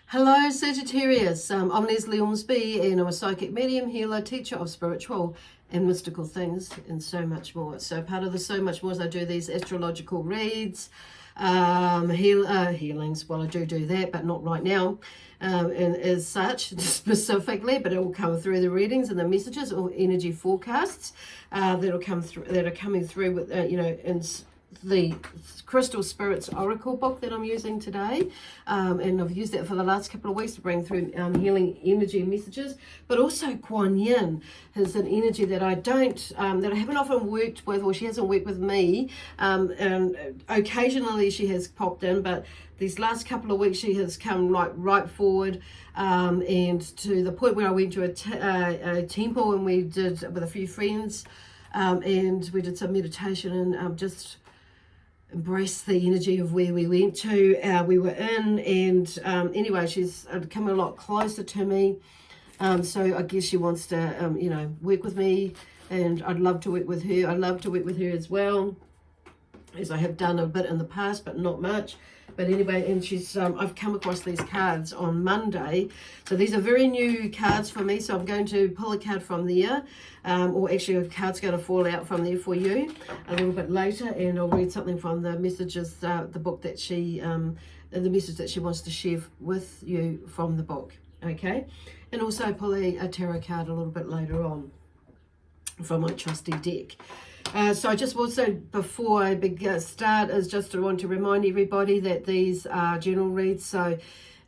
Hello Sagittarius, I'm Lesley Ormsby and I'm a psychic medium, healer, teacher of spiritual and mystical things and so much more. So part of the so much more is I do these astrological reads, healings. Well, I do that, but not right now and as such specifically, but it will come through the readings and the messages or energy forecasts that are coming through with, in the Crystal Spirits Oracle book that I'm using today, and I've used that for the last couple of weeks to bring through healing energy messages. But also Kuan Yin is an energy that I haven't often worked with, or she hasn't worked with me, and occasionally she has popped in, but these last couple of weeks she has come like right forward, and to the point where I went to a temple and we did with a few friends, and we did some meditation and just embrace the energy of where we went to, we were in, and anyway, she's come a lot closer to me, so I guess she wants to, work with me, and I'd love to work with her. I'd love to work with her as well, as I have done a bit in the past, but not much. But anyway, and she's, I've come across these cards on Monday. So these are very new cards for me. So I'm going to pull a card from there, or actually a card's going to fall out from there for you a little bit later. And I'll read something from the messages, the book that she, the message that she wants to share with you from the book. Okay. And also pull a tarot card a little bit later on from my trusty deck. So I just also, before I start, is just to want to remind everybody that these are general reads, so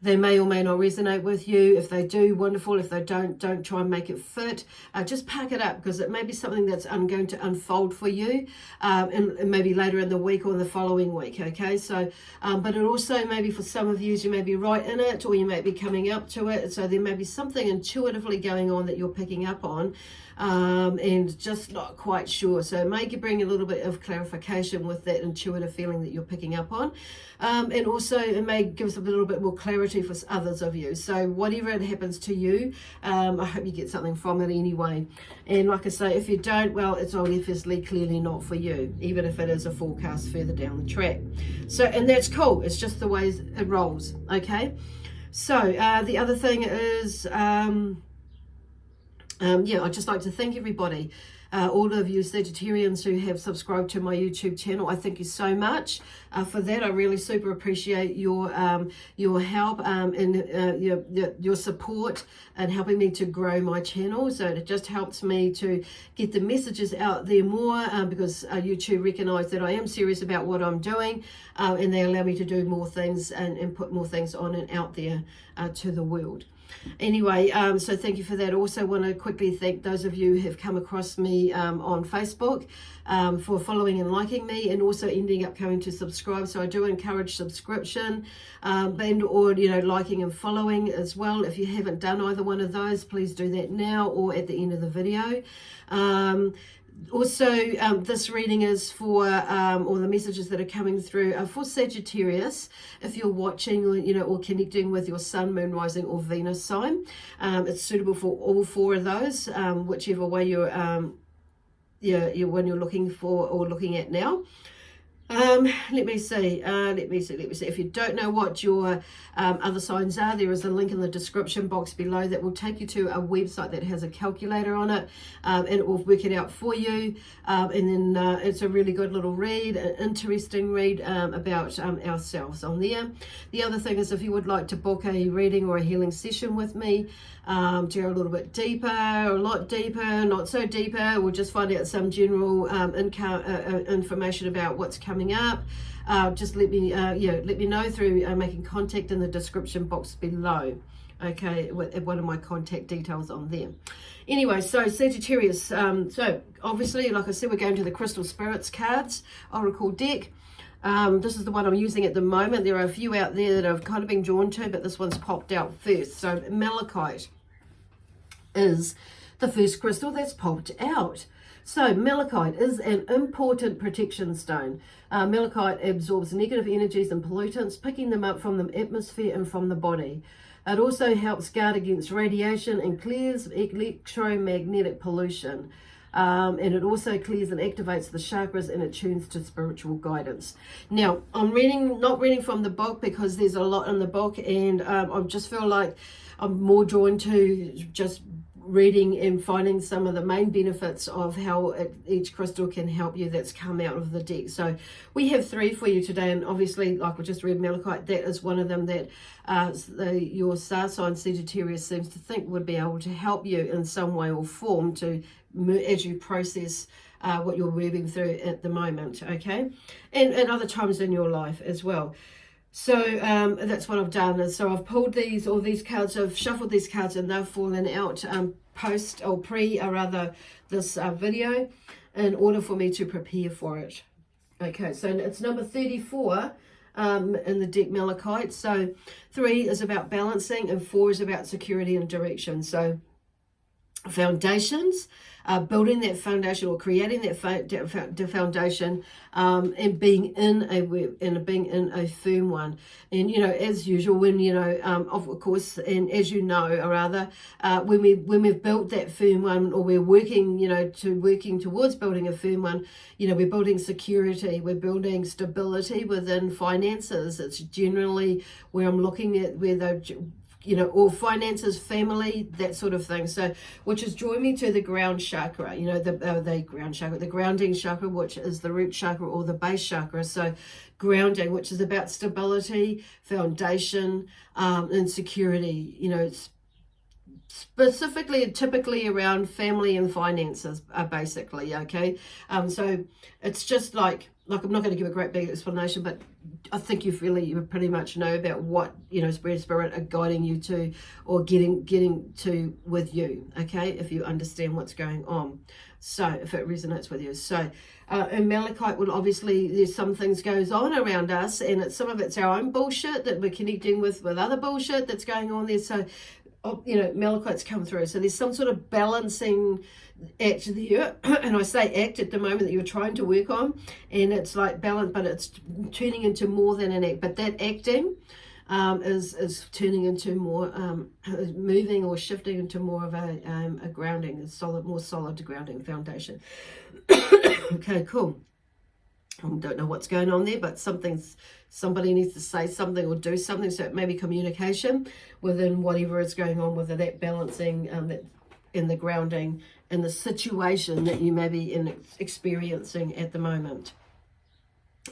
they may or may not resonate with you. If they do, wonderful. If they don't try and make it fit. Just pack it up, because it may be something that's going to unfold for you, and maybe later in the week or the following week, okay? So, but it also maybe for some of you may be right in it, or you may be coming up to it, so there may be something intuitively going on that you're picking up on, and just not quite sure. So it may bring a little bit of clarification with that intuitive feeling that you're picking up on, and also it may give us a little bit more clarity for others of you. So whatever it happens to you, I hope you get something from it anyway. And like I say, if you don't, well, it's obviously clearly not for you, even if it is a forecast further down the track. So, and that's cool. It's just the way it rolls. Okay. So the other thing is, I'd just like to thank everybody, all of you Sagittarians who have subscribed to my YouTube channel. I thank you so much for that. I really super appreciate your help and your support and helping me to grow my channel. So it just helps me to get the messages out there more, because YouTube recognize that I am serious about what I'm doing, and they allow me to do more things and put more things on and out there to the world. Anyway, so thank you for that. Also want to quickly thank those of you who have come across me on Facebook, for following and liking me, and also ending up coming to subscribe. So I do encourage subscription, and or liking and following as well. If you haven't done either one of those, please do that now or at the end of the video. Also, this reading is for, or the messages that are coming through are for Sagittarius. If you're watching, or connecting with your Sun, Moon, Rising, or Venus sign, it's suitable for all four of those, whichever way you're when you're looking for or looking at now. Let me see. If you don't know what your other signs are, there is a link in the description box below that will take you to a website that has a calculator on it, and it will work it out for you. And then it's a really good little read, an interesting read about ourselves on there. The other thing is, if you would like to book a reading or a healing session with me, to go a little bit deeper, a lot deeper, not so deeper, we'll just find out some general information about what's coming up. Just let me know through making contact in the description box below. Okay, with one of my contact details on there. Anyway, so Sagittarius, so obviously, like I said, we're going to the Crystal Spirits cards Oracle deck. This is the one I'm using at the moment. There are a few out there that I've kind of been drawn to, but this one's popped out first. So malachite is the first crystal that's popped out. So malachite is an important protection stone. Malachite absorbs negative energies and pollutants, picking them up from the atmosphere and from the body. It also helps guard against radiation and clears electromagnetic pollution. And it also clears and activates the chakras, and it tunes to spiritual guidance. Now, I'm not reading from the book because there's a lot in the book, and I just feel like I'm more drawn to just reading and finding some of the main benefits of how each crystal can help you that's come out of the deck. So we have 3 for you today, and obviously, like we just read malachite, that is one of them that your star sign Sagittarius seems to think would be able to help you in some way or form to as you process what you're moving through at the moment, okay, and other times in your life as well. So that's what I've done. And so I've pulled all these cards, I've shuffled these cards, and they've fallen out this video in order for me to prepare for it. Okay, so it's number 34 in the deck malachite. So 3 is about balancing, and 4 is about security and direction. So foundations, building that foundation or creating that foundation, and being in a firm one. And as usual, when of course, and as you know, or rather, when we've built that firm one, or we're working towards building a firm one, we're building security, we're building stability within finances. It's generally where I'm looking at where or finances, family, that sort of thing. So, which is drawing me to the ground chakra, the grounding chakra, which is the root chakra or the base chakra. So, grounding, which is about stability, foundation, and security, specifically and typically around family and finances, basically, okay? So it's just like I'm not going to give a great big explanation, but I think you pretty much know about what, spirit are guiding you to, or getting to with you, okay, if you understand what's going on. So if it resonates with you. So and malachite will obviously, there's some things goes on around us, and some of it's our own bullshit that we're connecting with other bullshit that's going on there. So malachite's come through. So there's some sort of balancing act there, and I say act at the moment that you're trying to work on, and it's like balance, but it's turning into more than an act. But that acting is turning into more, moving or shifting into more of a grounding, more solid grounding foundation. Okay, cool. I don't know what's going on there, but somebody needs to say something or do something. So it may be communication within whatever is going on, whether that balancing, that in the grounding, in the situation that you may be experiencing at the moment.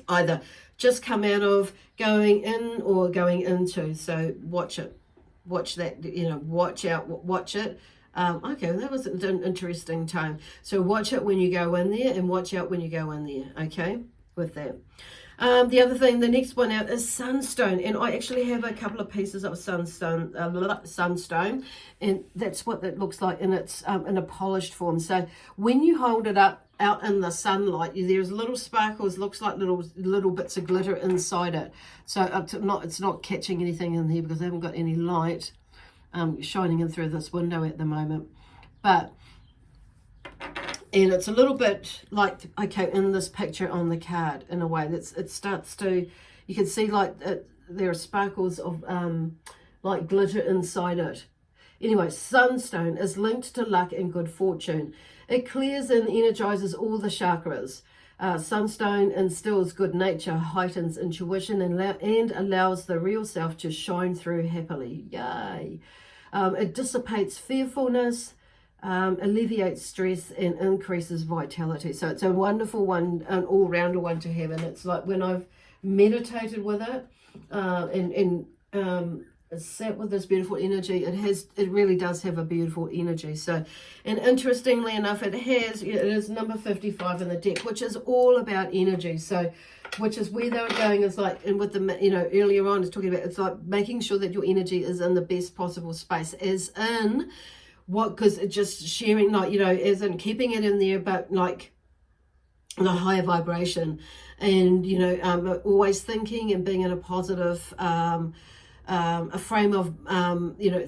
Either just come out of, going in, or going into. So watch it. Watch that, watch out, watch it. Okay, that was an interesting time. So watch it when you go in there, and watch out when you go in there, okay, with that. The other thing, the next one out is Sunstone, and I actually have a couple of pieces of Sunstone, and that's what it looks like, and it's in a polished form. So when you hold it up out in the sunlight, there's little sparkles, looks like little bits of glitter inside it. So it's not catching anything in here because I haven't got any light shining in through this window at the moment, and it's a little bit like, okay, in this picture on the card, in a way it starts to, you can see like there are sparkles of like glitter inside it. Anyway, Sunstone is linked to luck and good fortune. It clears and energizes all the chakras. Sunstone instills good nature, heightens intuition, and allows the real self to shine through happily. Yay! It dissipates fearfulness, alleviates stress, and increases vitality. So it's a wonderful one, an all-rounder one to have. And it's like when I've meditated with it and sat with this beautiful energy, it really does have a beautiful energy. So, and interestingly enough, it is number 55 in the deck, which is all about energy. So, which is where they were going, is like, and with the, earlier on, I was talking about, it's like making sure that your energy is in the best possible space, as in because it's just sharing, like, as in keeping it in there, but like in a higher vibration, and always thinking and being in a positive a frame of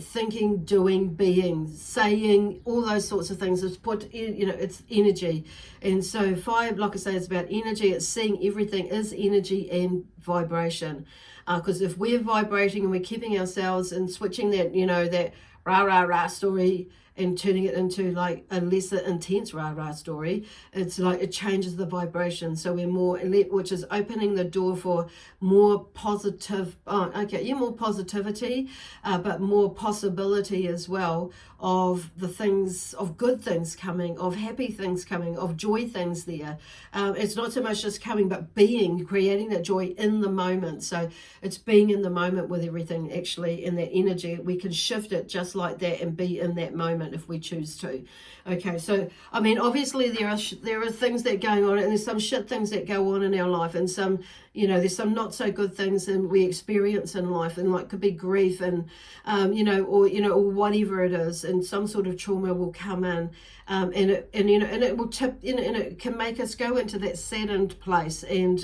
thinking, doing, being, saying, all those sorts of things. It's it's energy. And so 5, like I say, it's about energy. It's seeing everything is energy and vibration, because if we're vibrating and we're keeping ourselves and switching that that rah rah rah story and turning it into like a lesser intense rah-rah story. It's like it changes the vibration. So we're more, which is opening the door for more positive, more positivity, but more possibility as well of the things, of good things coming, of happy things coming, of joy things there. It's not so much just coming, but being, creating that joy in the moment. So it's being in the moment with everything, actually, in that energy. We can shift it just like that and be in that moment if we choose to. Okay, so I mean, obviously there are things that are going on, and there's some shit things that go on in our life, and some, you know, there's some not so good things and we experience in life, and like could be grief and or whatever it is, and some sort of trauma will come in, and it will tip, and it can make us go into that saddened place, and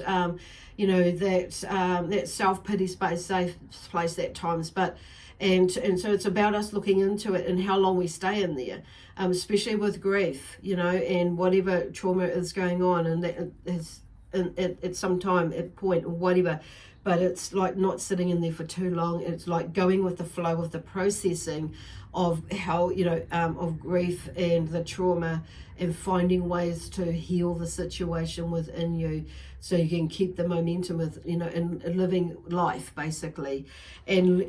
that self-pity space, safe place at times, but and so it's about us looking into it and how long we stay in there, especially with grief, and whatever trauma is going on, and that is at some time, at point, or whatever. But it's like not sitting in there for too long. It's like going with the flow of the processing of how, of grief and the trauma, and finding ways to heal the situation within you so you can keep the momentum with, and living life, basically. And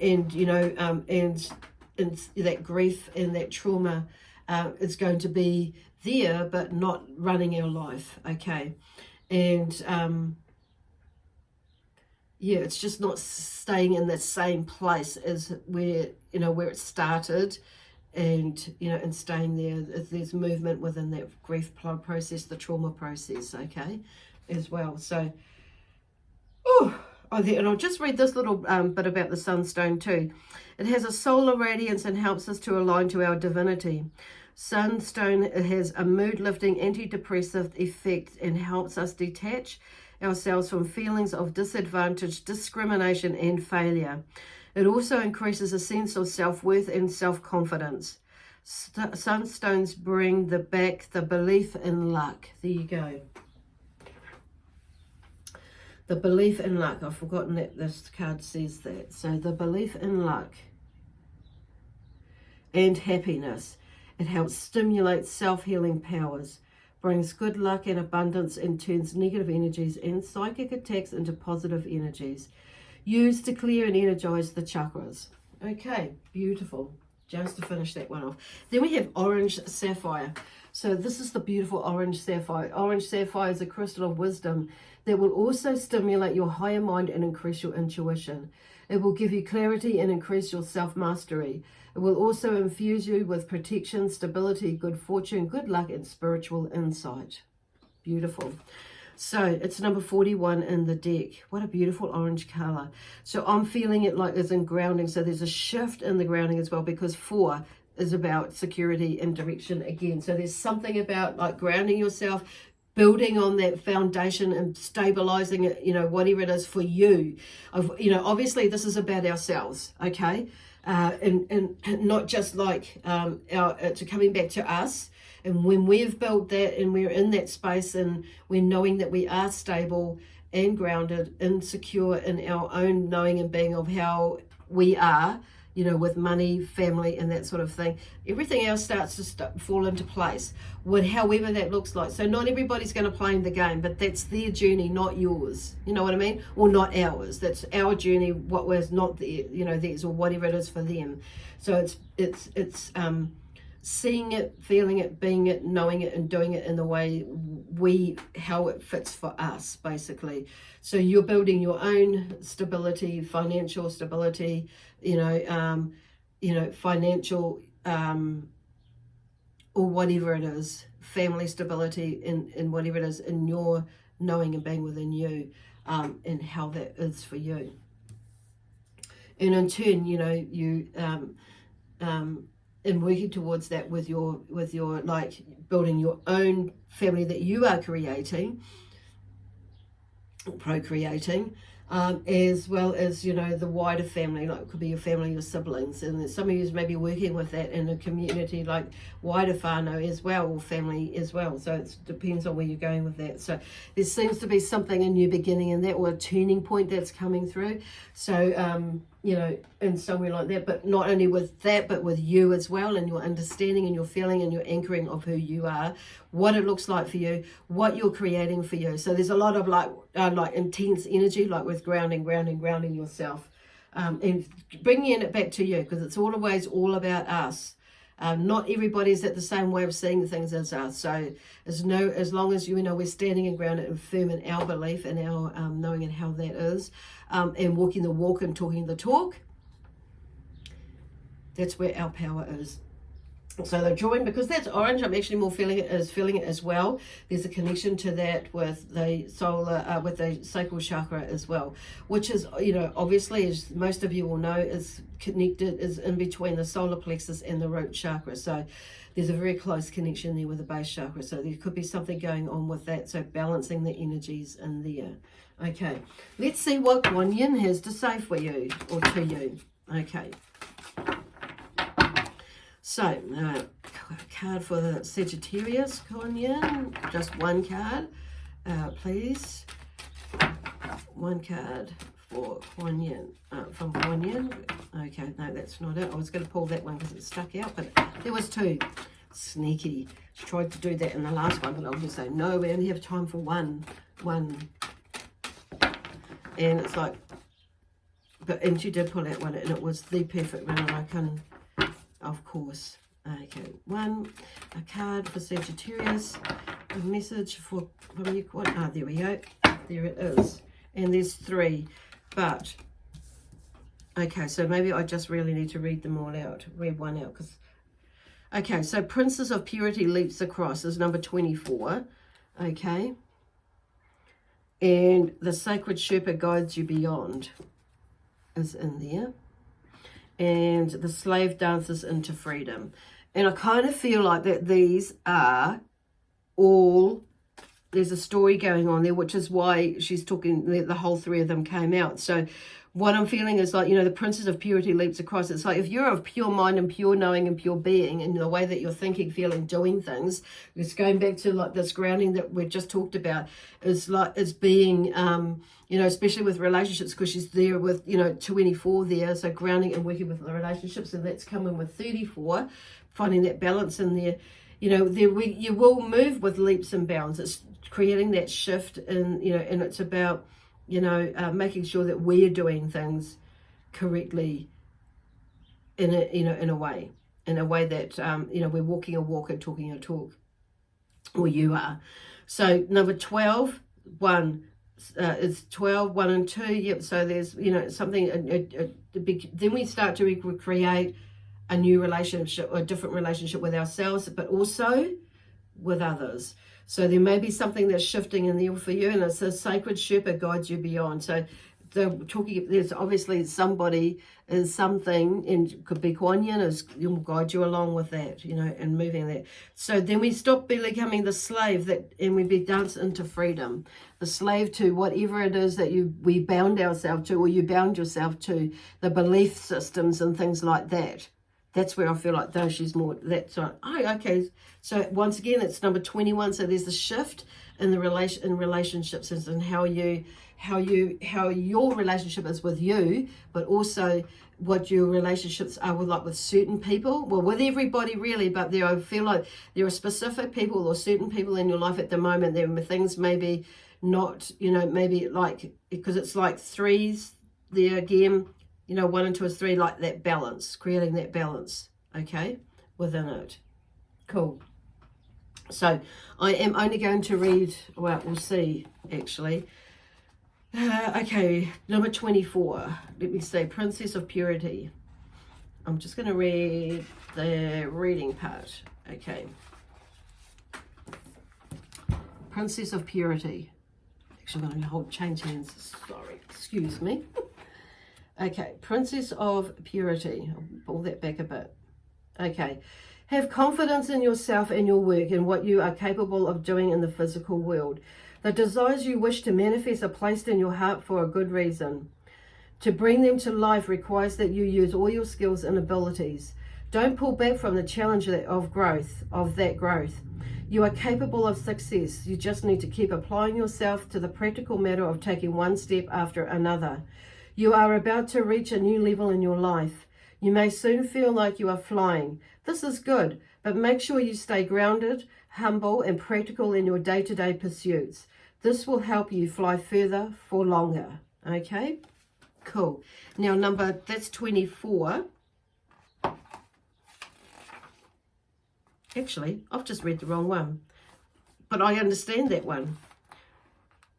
that grief and that trauma is going to be there, but not running our life, okay? And it's just not staying in the same place as where it started, and and staying there. There's movement within that grief process, the trauma process, okay, as well. So and I'll just read this little bit about the Sunstone too. It has a solar radiance and helps us to align to our divinity. Sunstone has a mood-lifting, antidepressive effect and helps us detach ourselves from feelings of disadvantage, discrimination, and failure. It also increases a sense of self-worth and self-confidence. Sunstones bring back the belief in luck. There you go. The belief in luck. I've forgotten that this card says that. So the belief in luck and happiness. It helps stimulate self-healing powers, brings good luck and abundance, and turns negative energies and psychic attacks into positive energies. Used to clear and energize the chakras. Okay, beautiful. Just to finish that one off. Then we have orange sapphire. So this is the beautiful orange sapphire. Orange sapphire is a crystal of wisdom that will also stimulate your higher mind and increase your intuition. It will give you clarity and increase your self-mastery. It will also infuse you with protection, stability, good fortune, good luck, and spiritual insight. Beautiful. So it's number 41 in the deck. What a beautiful orange color. So I'm feeling it like it's in grounding. So there's a shift in the grounding as well, because 4 is about security and direction again. So there's something about like grounding yourself, building on that foundation and stabilizing it, whatever it is for you. Obviously this is about ourselves, okay? And not just like to coming back to us. And when we've built that and we're in that space and we're knowing that we are stable and grounded and secure in our own knowing and being of how we are, with money, family, and that sort of thing, everything else starts to fall into place, with however that looks like. So not everybody's going to play in the game, but that's their journey, not yours. You know what I mean? Or not ours. That's our journey, what was not theirs, or whatever it is for them. So it's seeing it, feeling it, being it, knowing it, and doing it in the way how it fits for us, basically. So you're building your own stability, financial stability, financial, or whatever it is, family stability, in whatever it is, in your knowing and being within you, and how that is for you. And in turn, you and working towards that with your like building your own family that you are creating, procreating, as well as the wider family, like it could be your family, your siblings, and some of you may be working with that in a community like wider whānau as well, or family as well. So it depends on where you're going with that. So there seems to be something, a new beginning in that, or a turning point that's coming through. So you know, in somewhere like that, but not only with that, but with you as well, and your understanding and your feeling and your anchoring of who you are, what it looks like for you, what you're creating for you. So there's a lot of like intense energy, like with grounding yourself, and bringing it back to you, because it's always all about us. Not everybody's at the same way of seeing things as us. So as long as you know we're standing and grounded and firm in our belief and our knowing and how that is, and walking the walk and talking the talk, that's where our power is. So they're drawing, because that's orange, I'm actually more feeling it as well. There's a connection to that with the solar, with the sacral chakra as well, which is, you know, obviously, as most of you will know, is connected, is in between the solar plexus and the root chakra. So there's a very close connection there with the base chakra. So there could be something going on with that. So balancing the energies in there. Okay, let's see what Kuan Yin has to say for you, or to you. Okay. So, a card for the Sagittarius, Kuan Yin. Just one card, please. One card for Kuan Yin, from Kuan Yin. Okay, no, that's not it. I was going to pull that one because it stuck out, but there was two. Sneaky. She tried to do that in the last one, but I'll just say, no, we only have time for one. And it's like, and she did pull out one, and it was the perfect one, and I can... Of course. Okay, a card for Sagittarius, a message from you. There we go. There it is. And there's three. But, okay, so maybe I just really need to read them all out. Read one out. Okay, so Princess of Purity leaps across is number 24. Okay. And the Sacred Sherpa guides you beyond is in there. And the slave dances into freedom. And I kind of feel like that these are all, there's a story going on there, which is why she's talking, the whole three of them came out. So what I'm feeling is like, you know, the Princess of Purity leaps across. It's like if you're of pure mind and pure knowing and pure being, and the way that you're thinking, feeling, doing things, it's going back to like this grounding that we've just talked about, is like, it's being, you know, especially with relationships, because she's there with, you know, 24 there, so grounding and working with the relationships, and that's coming with 34, finding that balance in there. You know, you will move with leaps and bounds. It's creating that shift, and, you know, and it's about, you know, making sure that we're doing things correctly in a, you know, in a way that, you know, we're walking a walk and talking a talk, or you are. So number 12, 1, is 12, 1 and 2. Yep. So there's, you know, something, then we start to create a new relationship, or a different relationship with ourselves, but also with others. So there may be something that's shifting in there for you, and it's a Sacred Sherpa guides you beyond. So there's obviously somebody is something, and it could be Kuan Yin, will guide you along with that, you know, and moving that. So then we stop becoming the slave, and we be danced into freedom. The slave to whatever it is that we bound ourselves to, or you bound yourself to, the belief systems and things like that. That's where I feel like, though, she's more, that's right. Oh, okay. So once again, it's number 21. So there's a shift in the relationships, and how your relationship is with you, but also what your relationships are with certain people. Well, with everybody really, but I feel like there are specific people or certain people in your life at the moment. There are things maybe not, you know, maybe like, because it's like threes there again. You know, 1 and 2 is 3, like that balance, creating that balance, okay, within it. Cool. So I am only going to read, well, we'll see, actually. Okay, number 24. Let me see, Princess of Purity. I'm just going to read the reading part. Okay. Princess of Purity. Actually, I'm going to change hands. Sorry, excuse me. Okay, Princess of Purity. I'll pull that back a bit. Okay. Have confidence in yourself and your work and what you are capable of doing in the physical world. The desires you wish to manifest are placed in your heart for a good reason. To bring them to life requires that you use all your skills and abilities. Don't pull back from the challenge of that growth. You are capable of success. You just need to keep applying yourself to the practical matter of taking one step after another. You are about to reach a new level in your life. You may soon feel like you are flying. This is good, but make sure you stay grounded, humble, and practical in your day-to-day pursuits. This will help you fly further for longer. Okay? Cool. Now that's 24. Actually, I've just read the wrong one. But I understand that one.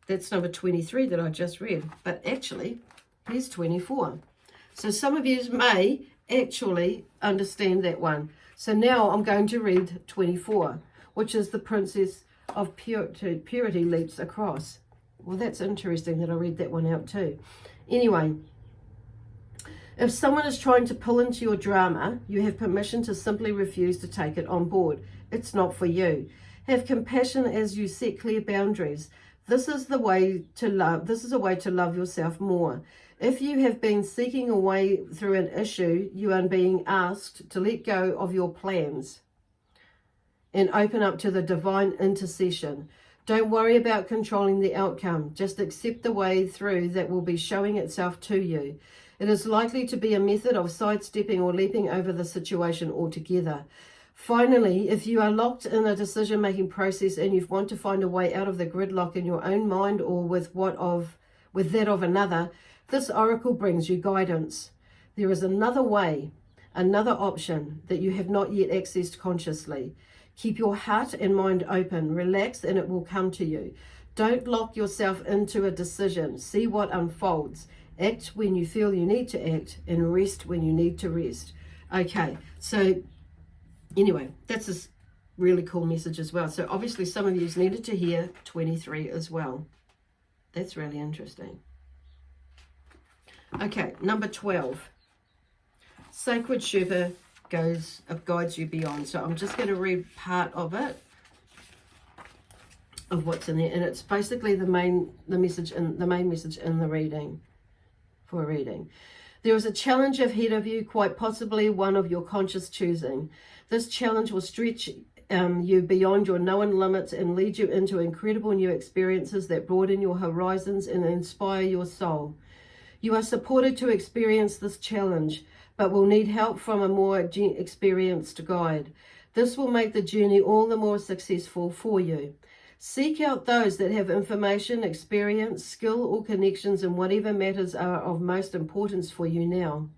That's number 23 that I just read. But actually, here's 24. So some of you may actually understand that one. So now I'm going to read 24, which is the Princess of Purity leaps across. Well, that's interesting that I read that one out too. Anyway, if someone is trying to pull into your drama, you have permission to simply refuse to take it on board. It's not for you. Have compassion as you set clear boundaries. This is the way to love. This is a way to love yourself more. If you have been seeking a way through an issue, you are being asked to let go of your plans and open up to the divine intercession. Don't worry about controlling the outcome. Just accept the way through that will be showing itself to you. It is likely to be a method of sidestepping or leaping over the situation altogether. Finally, if you are locked in a decision-making process and you want to find a way out of the gridlock in your own mind or with that of another, this oracle brings you guidance. There is another way, another option that you have not yet accessed consciously. Keep your heart and mind open, relax, and it will come to you. Don't lock yourself into a decision. See what unfolds. Act when you feel you need to act, and rest when you need to rest. Okay, so anyway, that's a really cool message as well. So obviously some of you needed to hear 23 as well. That's really interesting. Okay, number 12. Sacred Sherpa guides you beyond. So I'm just going to read part of it, of what's in there, and it's basically the main message in the reading. For a reading, there is a challenge ahead of you, quite possibly one of your conscious choosing. This challenge will stretch you beyond your known limits and lead you into incredible new experiences that broaden your horizons and inspire your soul. You are supported to experience this challenge, but will need help from a more experienced guide. This will make the journey all the more successful for you. Seek out those that have information, experience, skill, or connections in whatever matters are of most importance for you now.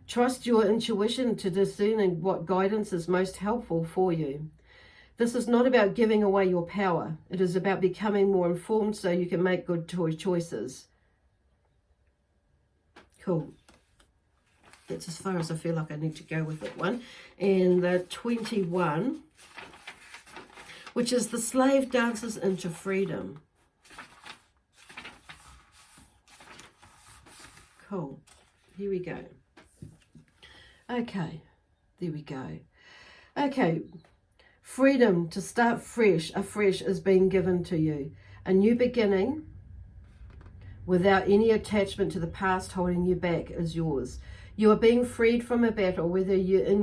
Trust your intuition to discern what guidance is most helpful for you. This is not about giving away your power. It is about becoming more informed so you can make good choices. Cool. That's as far as I feel like I need to go with that one. And the 21, which is the slave dances into freedom. Cool. Here we go. Okay. There we go. Okay. Freedom to start afresh is being given to you. A new beginning without any attachment to the past holding you back is yours. You are being freed from a battle, whether in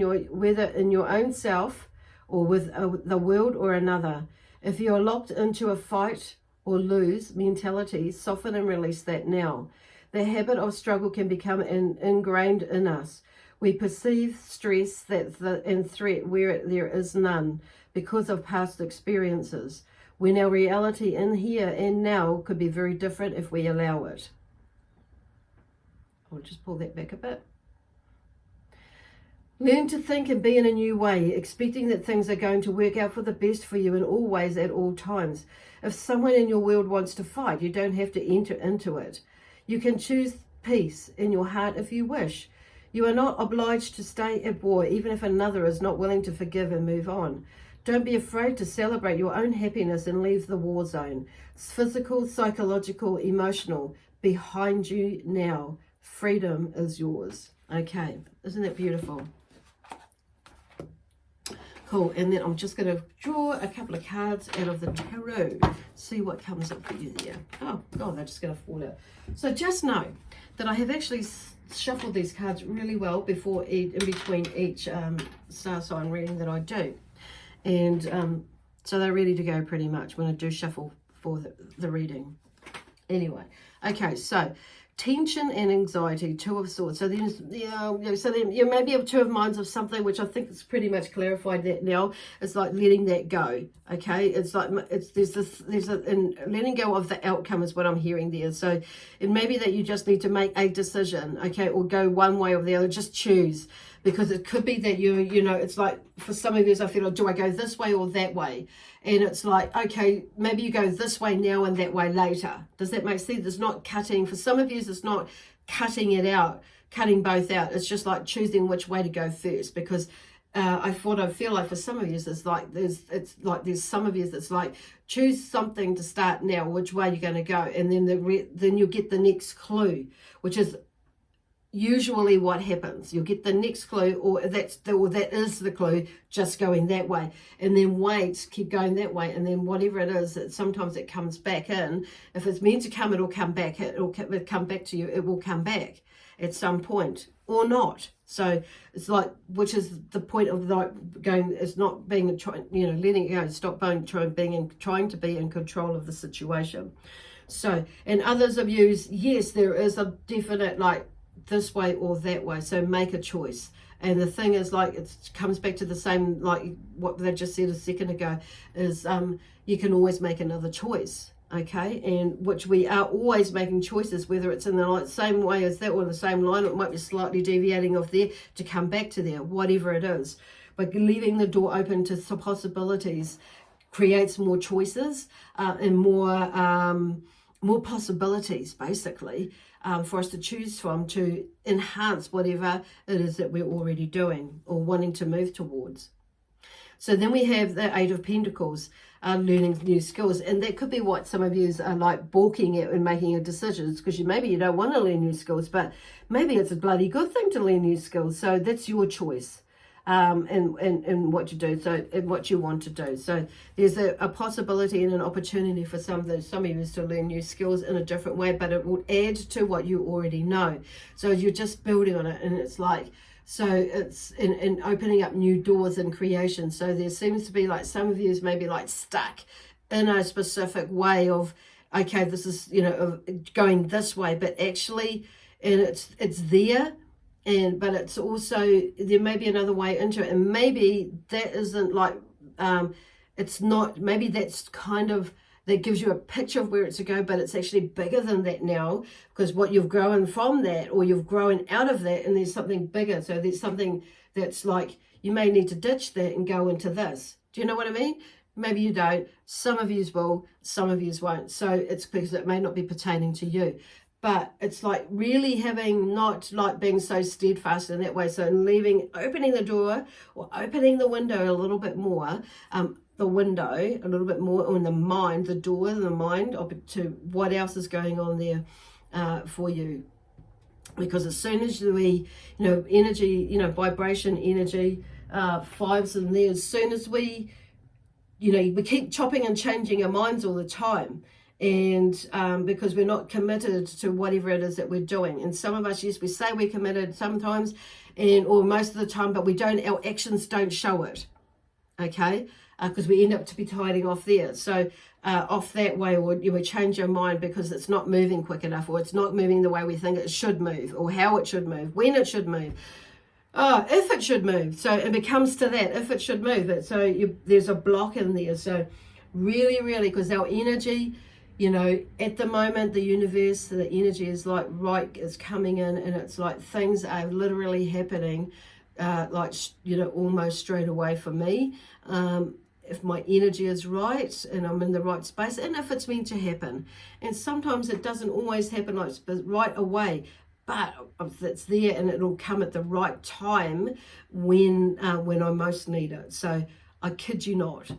your own self or with the world or another. If you are locked into a fight or lose mentality, soften and release that now. The habit of struggle can become ingrained in us. We perceive stress and threat where there is none because of past experiences, when our reality in here and now could be very different if we allow it. I'll just pull that back a bit. Learn to think and be in a new way, expecting that things are going to work out for the best for you in all ways at all times. If someone in your world wants to fight, you don't have to enter into it. You can choose peace in your heart if you wish. You are not obliged to stay at war, even if another is not willing to forgive and move on. Don't be afraid to celebrate your own happiness and leave the war zone. It's physical, psychological, emotional. Behind you now. Freedom is yours. Okay, isn't that beautiful? Cool, and then I'm just going to draw a couple of cards out of the tarot. See what comes up for you there. Oh, God, they're just going to fall out. So just know that I have actually shuffled these cards really well before in between each star sign reading that I do. And so they're ready to go pretty much when I do shuffle for the reading. Anyway, okay, so tension and anxiety, Two of Swords. So then, so then you may be a Two of Minds of something, which I think is pretty much clarified that now. It's like letting that go. Okay, it's like and letting go of the outcome is what I'm hearing there. So it may be that you just need to make a decision, okay, or go one way or the other. Just choose, because it could be that it's like for some of you, I feel like, do I go this way or that way? And it's like, okay, maybe you go this way now and that way later. Does that make sense? It's not cutting. For some of you, it's not cutting it out, cutting both out. It's just like choosing which way to go first. Because I feel like for some of you, it's like there's some of you that's like, choose something to start now, which way you're going to go, and then you'll get the next clue, which is usually what happens. You'll get the next clue, or that is the clue, just going that way, and then keep going that way, and then whatever it is, sometimes it comes back in. If it's meant to come, it'll come back. It'll come back to you. It will come back at some point, or not. So it's like, which is the point of like going, it's not being letting it go, stop trying to be in control of the situation. So, and others of you, yes, there is a definite like this way or that way, so make a choice. And the thing is, like, it comes back to the same, like what they just said a second ago, is you can always make another choice, okay? And which we are always making choices, whether it's in the same way as that or the same line, it might be slightly deviating off there to come back to there, whatever it is. But leaving the door open to some possibilities creates more choices and more possibilities, basically, for us to choose from to enhance whatever it is that we're already doing or wanting to move towards. So then we have the Eight of Pentacles, learning new skills. And that could be what some of you are like balking at and making a decision, because maybe you don't want to learn new skills, but maybe it's a bloody good thing to learn new skills. So that's your choice. And what you do, so and what you want to do. So there's a possibility and an opportunity for some of you to learn new skills in a different way, but it will add to what you already know. So you're just building on it, and it's like, so it's in opening up new doors in creation. So there seems to be like some of you is maybe like stuck in a specific way of, okay, this is of going this way, but actually, and it's there. But it's also, there may be another way into it, and maybe that isn't like, it's not, maybe that's kind of, that gives you a picture of where it's to go, but it's actually bigger than that now, because what you've grown from that, or you've grown out of that, and there's something bigger. So there's something that's like, you may need to ditch that and go into this. Do you know what I mean? Maybe you don't. Some of yous will, some of yous won't. So it's because it may not be pertaining to you. But it's like really having, not like being so steadfast in that way. So opening the door or opening the window a little bit more, or in the mind, the door in the mind to what else is going on there for you. Because as soon as we, energy, vibration, energy, fives in there, as soon as we keep chopping and changing our minds all the time. And because we're not committed to whatever it is that we're doing. And some of us, yes, we say we're committed sometimes or most of the time, but our actions don't show it, okay? Because we end up to be tiding off there. So off that way, or we change our mind because it's not moving quick enough, or it's not moving the way we think it should move, or how it should move, when it should move. If it should move. So it becomes to that, if it should move. So there's a block in there. So really, really, because our energy, at the moment, the universe, the energy is like is coming in, and it's like things are literally happening, almost straight away for me. If my energy is right and I'm in the right space, and if it's meant to happen. And sometimes it doesn't always happen like right away, but it's there, and it'll come at the right time when I most need it. So I kid you not,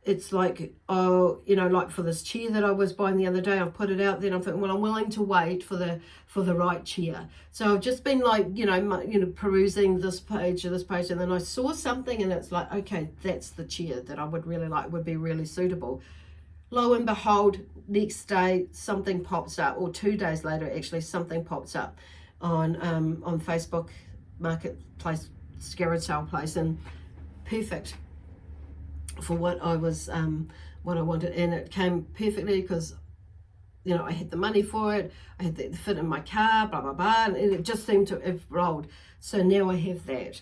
it's like, like for this chair that I was buying the other day, I've put it out there, and I'm thinking, well, I'm willing to wait for the right chair. So I've just been like, perusing this page, and then I saw something, and it's like, okay, that's the chair that I would really like, would be really suitable. Lo and behold, next day something pops up, or 2 days later, actually, something pops up on Facebook Marketplace, garage sale place, and perfect for what I was, what I wanted. And it came perfectly because you know, I had the money for it, I had the fit in my car, blah, blah, blah, and it just seemed to have rolled. So now I have that.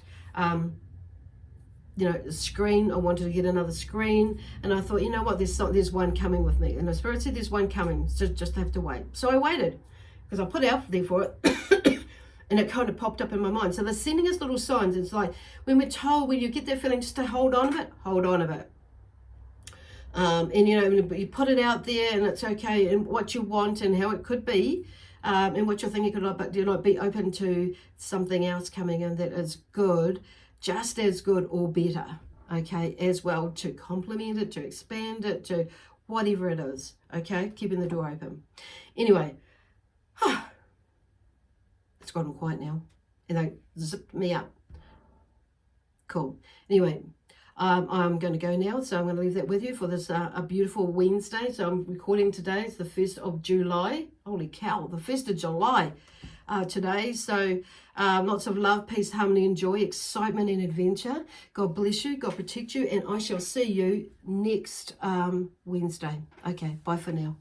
You know, the screen, I wanted to get another screen, and I thought, you know what, there's one coming with me. And the Spirit said, there's one coming, so just have to wait. So I waited, because I put out there for it, and it kind of popped up in my mind. So they're sending us little signs. It's like, when we're told, when you get that feeling, just to hold on a bit, hold on a bit. And you know, you put it out there, and it's okay, and what you want and how it could be, and what you're thinking could like, but you know, be open to something else coming in that is good, just as good or better, okay, as well, to complement it, to expand it, to whatever it is, okay, keeping the door open. Anyway, it's gone all quiet now, and they zipped me up. Cool. Anyway, I'm going to go now, so I'm going to leave that with you for this a beautiful Wednesday. So I'm recording today. It's the 1st of July. Holy cow, the 1st of July today. So lots of love, peace, harmony, and joy, excitement and adventure. God bless you. God protect you. And I shall see you next Wednesday. Okay, bye for now.